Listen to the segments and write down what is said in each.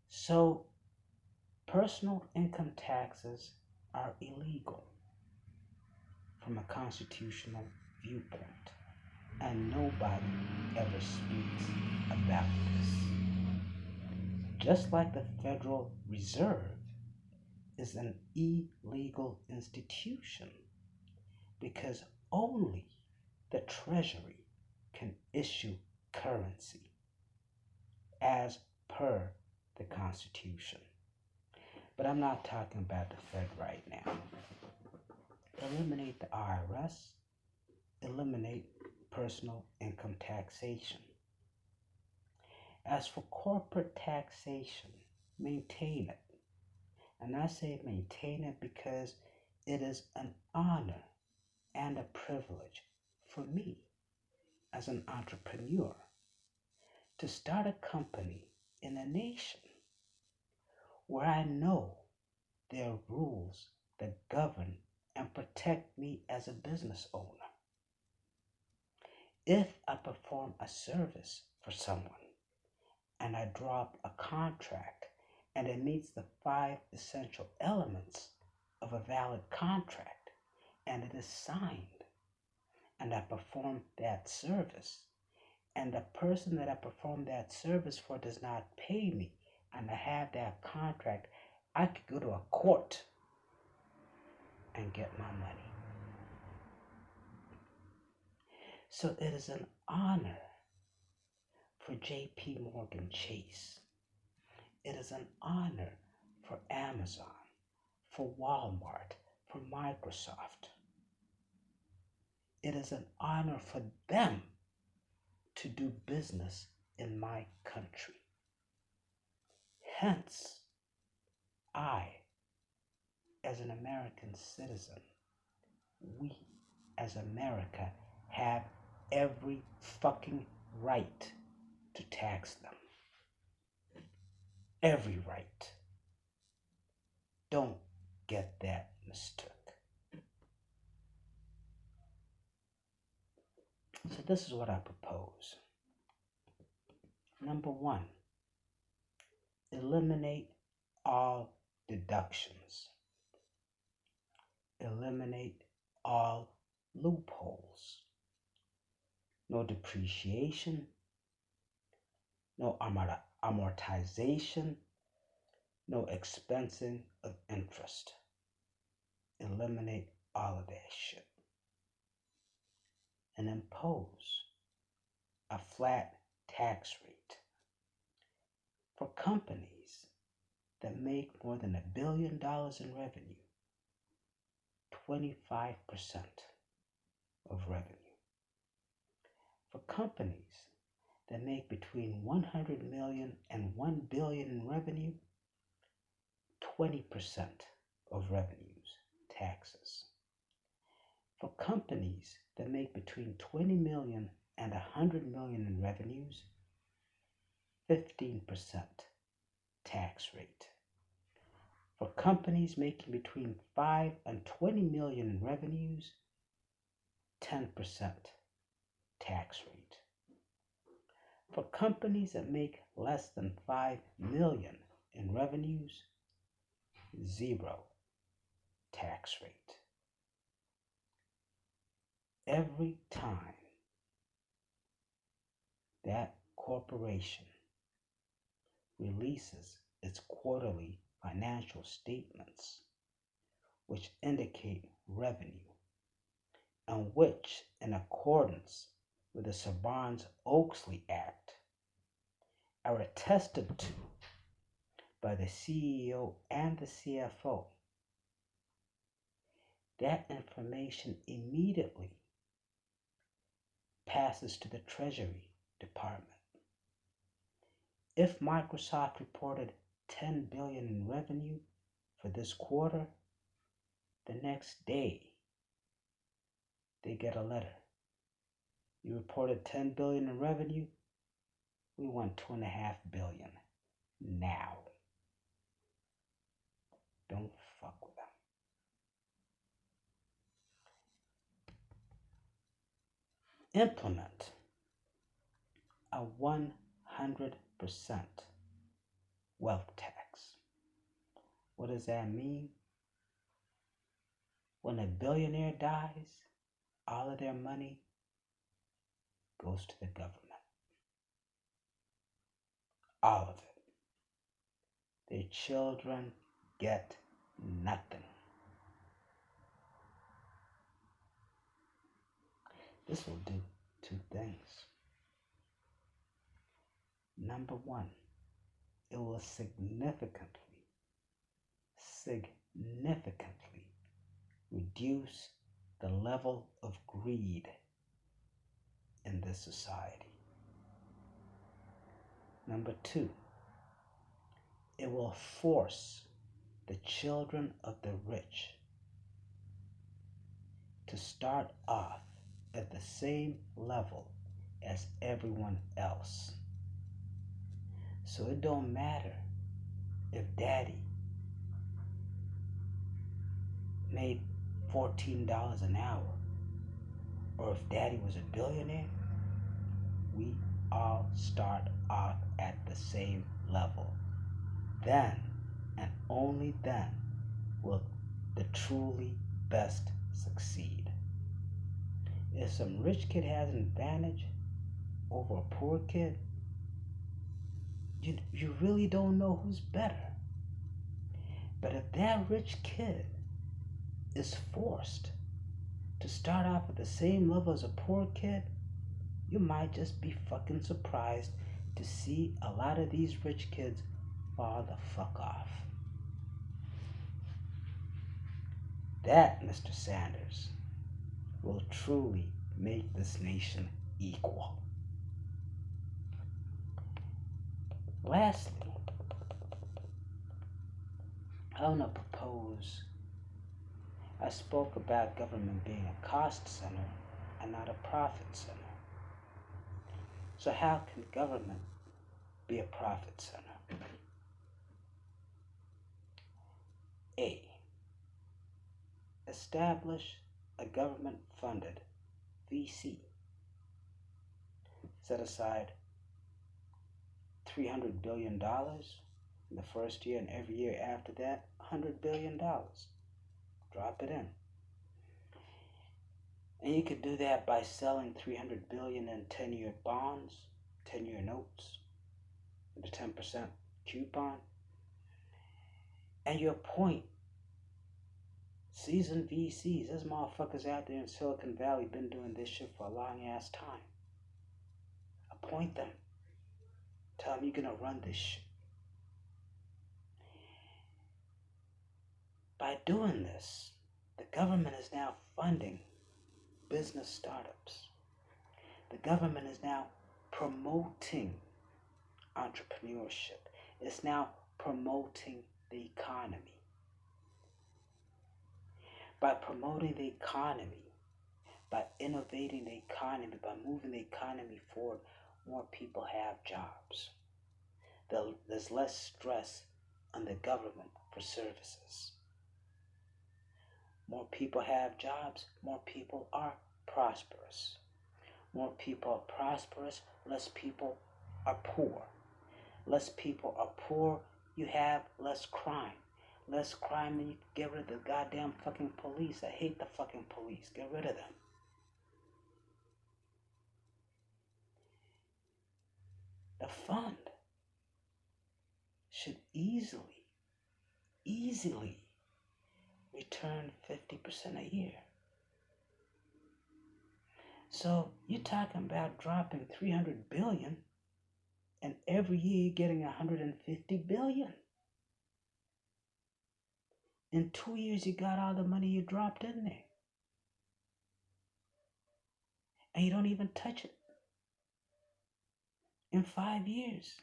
So, personal income taxes are illegal from a constitutional viewpoint, and nobody ever speaks about this. Just like the Federal Reserve is an illegal institution because only the Treasury can issue currency as per the Constitution. But I'm not talking about the Fed right now. Eliminate the IRS, eliminate personal income taxation. As for corporate taxation, maintain it. And I say maintain it because it is an honor and a privilege for me as an entrepreneur to start a company in a nation where I know there are rules that govern and protect me as a business owner. If I perform a service for someone and I drop a contract and it meets the five essential elements of a valid contract and it is signed and I perform that service and the person that I perform that service for does not pay me and I have that contract, I could go to a court and get my money. So it is an honor for JP Morgan Chase. It is an honor for Amazon, for Walmart, for Microsoft. It is an honor for them to do business in my country. Hence, I, as an American citizen, we as America have every fucking right to tax them. Every right. Don't get that mistook. So this is what I propose. Number one, eliminate all deductions. Eliminate all loopholes. No depreciation, no amortization, no expensing of interest. Eliminate all of that shit. And impose a flat tax rate for companies that make more than $1 billion in revenue. 25% of revenue. For companies that make between 100 million and 1 billion in revenue, 20% of revenues, taxes. For companies that make between 20 million and 100 million in revenues, 15% tax rate. For companies making between 5 and 20 million in revenues, 10% tax rate. For companies that make less than 5 million in revenues, 0 tax rate. Every time that corporation releases its quarterly financial statements, which indicate revenue, and which, in accordance with the Sarbanes-Oxley Act, are attested to by the CEO and the CFO, that information immediately passes to the Treasury Department. If Microsoft reported 10 billion in revenue for this quarter, the next day they get a letter. You reported 10 billion in revenue, we want 2.5 billion now. Don't fuck with them. Implement a 100% wealth tax. What does that mean? When a billionaire dies, all of their money goes to the government. All of it. Their children get nothing. This will do two things. Number one, it will significantly reduce the level of greed in this society. Number two, it will force the children of the rich to start off at the same level as everyone else. So it don't matter if daddy made $14 an hour or if daddy was a billionaire. We all start off at the same level. Then and only then will the truly best succeed. If some rich kid has an advantage over a poor kid, you really don't know who's better. But if that rich kid is forced to start off at the same level as a poor kid, you might just be fucking surprised to see a lot of these rich kids fall the fuck off. That, Mr. Sanders, will truly make this nation equal. Lastly, I want to propose, I spoke about government being a cost center and not a profit center. So how can government be a profit center? A, establish a government-funded VC. Set aside $300 billion in the first year, and every year after that, $100 billion. Drop it in. And you could do that by selling $300 billion in 10-year bonds, 10-year notes, with a 10% coupon. And you appoint seasoned VCs. There's motherfuckers out there in Silicon Valley been doing this shit for a long ass time. Appoint them. Tell them you're gonna run this shit. By doing this, the government is now funding business startups. The government is now promoting entrepreneurship. It's now promoting the economy. By promoting the economy, by innovating the economy, by moving the economy forward, more people have jobs. There's less stress on the government for services. More people have jobs, more people are prosperous. More people are prosperous, less people are poor. Less people are poor, you have less crime. Less crime, and you get rid of the goddamn fucking police. I hate the fucking police. Get rid of them. The fund should easily return 50% a year. So you're talking about dropping $300 billion, and every year you're getting $150 billion. In 2 years, you got all the money you dropped in there. And you don't even touch it. In 5 years,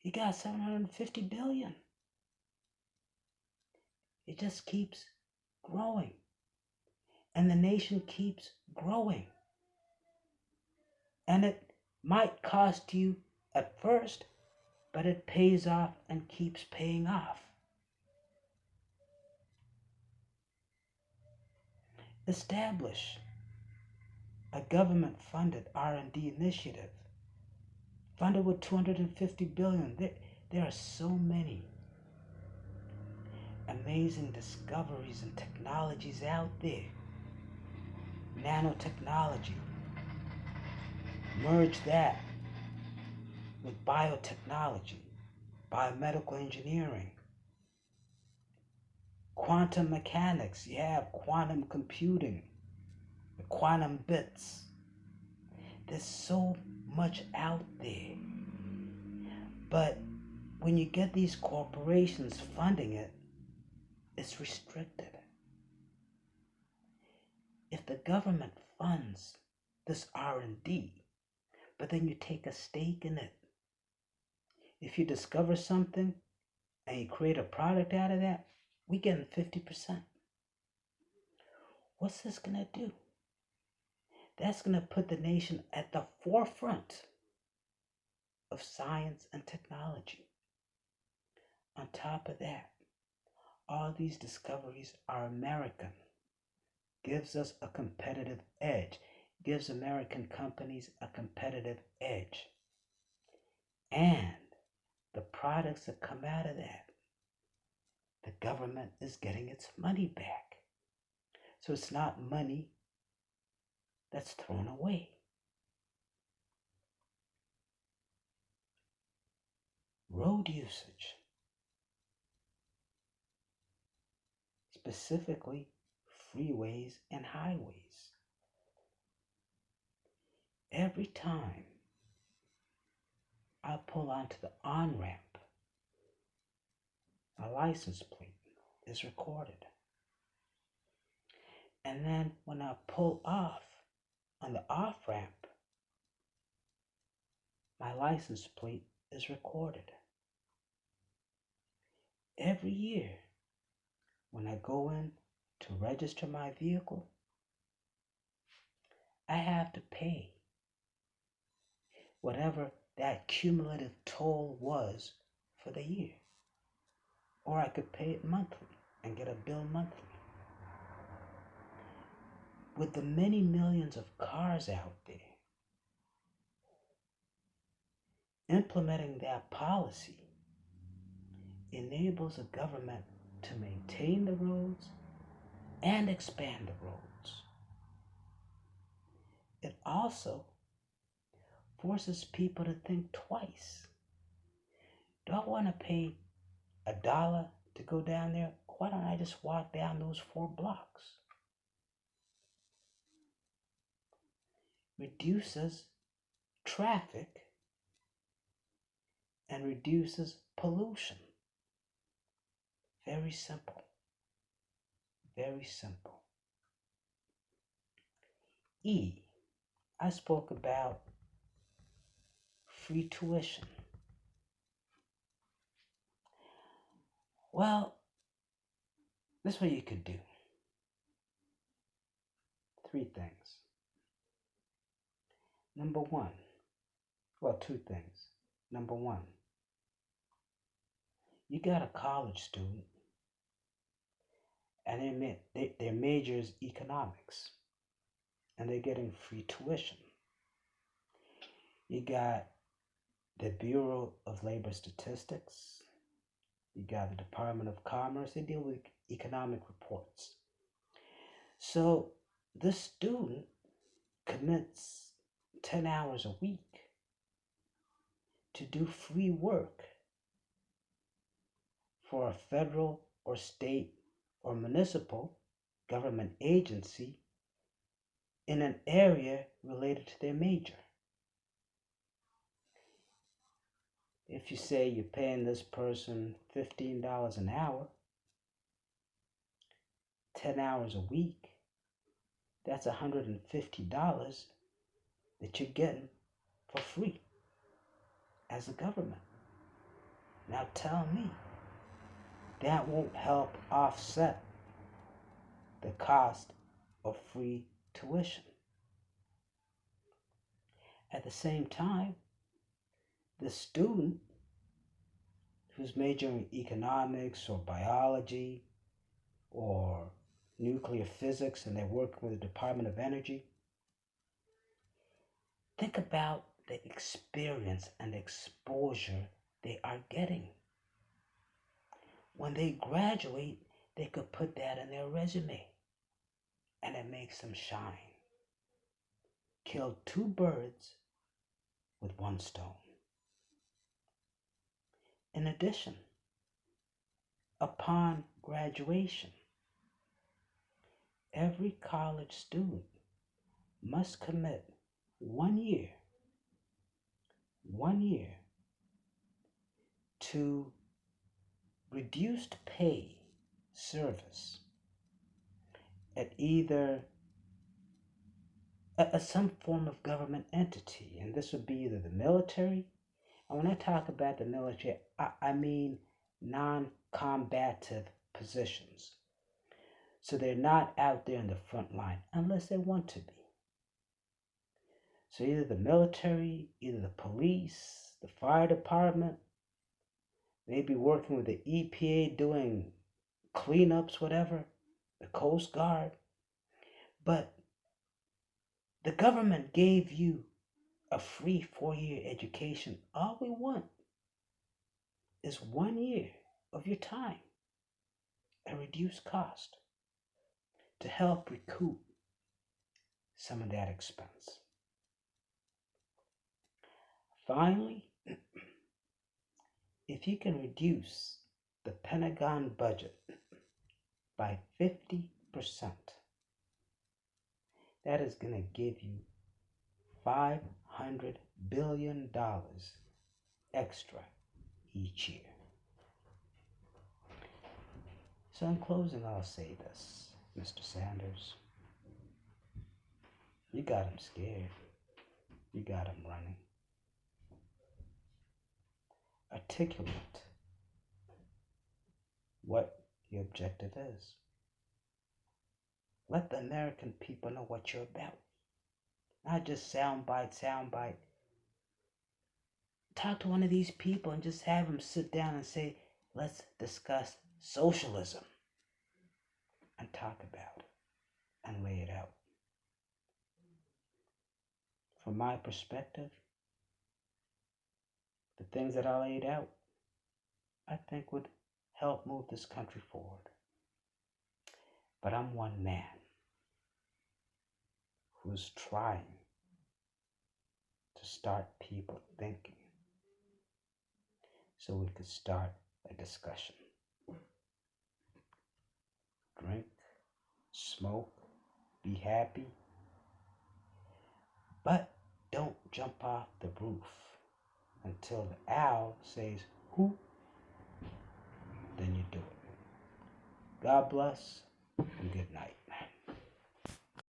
you got $750 billion. It just keeps growing. And the nation keeps growing. And it might cost you at first, but it pays off and keeps paying off. Establish a government-funded R&D initiative funded with 250 billion. There are so many amazing discoveries and technologies out there. Nanotechnology. Merge that with biotechnology, biomedical engineering, quantum mechanics. You have quantum computing, the quantum bits. There's so much out there. But when you get these corporations funding it, it's restricted. If the government funds this R&D, but then you take a stake in it, if you discover something and you create a product out of that, we get 50%. What's this going to do? That's going to put the nation at the forefront of science and technology. On top of that, all these discoveries are American. Gives us a competitive edge. Gives American companies a competitive edge. And the products that come out of that, the government is getting its money back. So it's not money that's thrown away. Road usage. Specifically, freeways and highways. Every time I pull onto the on-ramp, my license plate is recorded. And then when I pull off on the off-ramp, my license plate is recorded. Every year, when I go in to register my vehicle, I have to pay whatever that cumulative toll was for the year. Or I could pay it monthly and get a bill monthly. With the many millions of cars out there, implementing that policy enables a government to maintain the roads and expand the roads. It also forces people to think twice. Do I want to pay $1 to go down there? Why don't I just walk down those 4 blocks? Reduces traffic and reduces pollution. Very simple. Very simple. E, I spoke about free tuition. Well, this is what you could do. 3 things. Number 1, 2 things. Number 1, you got a college student and their major is economics and they're getting free tuition. You got the Bureau of Labor Statistics, you got the Department of Commerce, they deal with economic reports. So this student commits 10 hours a week to do free work for a federal or state or municipal government agency in an area related to their major. If you say you're paying this person $15 an hour, 10 hours a week, that's $150 that you're getting for free as a government. Now tell me, that won't help offset the cost of free tuition. At the same time, the student who's majoring in economics or biology or nuclear physics and they're working with the Department of Energy, think about the experience and exposure they are getting. When they graduate, they could put that in their resume and it makes them shine. Kill two birds with one stone. In addition, upon graduation, every college student must commit 1 year to reduced pay service at either some form of government entity, and this would be either the military. And when I talk about the military, I mean non-combative positions. So they're not out there in the front line unless they want to be. So either the military, either the police, the fire department, maybe working with the EPA doing cleanups, whatever, the Coast Guard. But the government gave you a free 4-year education. All we want is 1 year of your time at reduced cost to help recoup some of that expense. Finally, if you can reduce the Pentagon budget by 50%, that is going to give you $500 billion extra each year. So in closing, I'll say this, Mr. Sanders. You got him scared. You got him running. Articulate what your objective is. Let the American people know what you're about. Not just soundbite. Talk to one of these people and just have them sit down and say, let's discuss socialism. And talk about it and lay it out. From my perspective, the things that I laid out, I think would help move this country forward. But I'm one man who's trying to start people thinking so we could start a discussion. Drink, smoke, be happy, but don't jump off the roof until the owl says, "Who?" Then you do it. God bless and good night.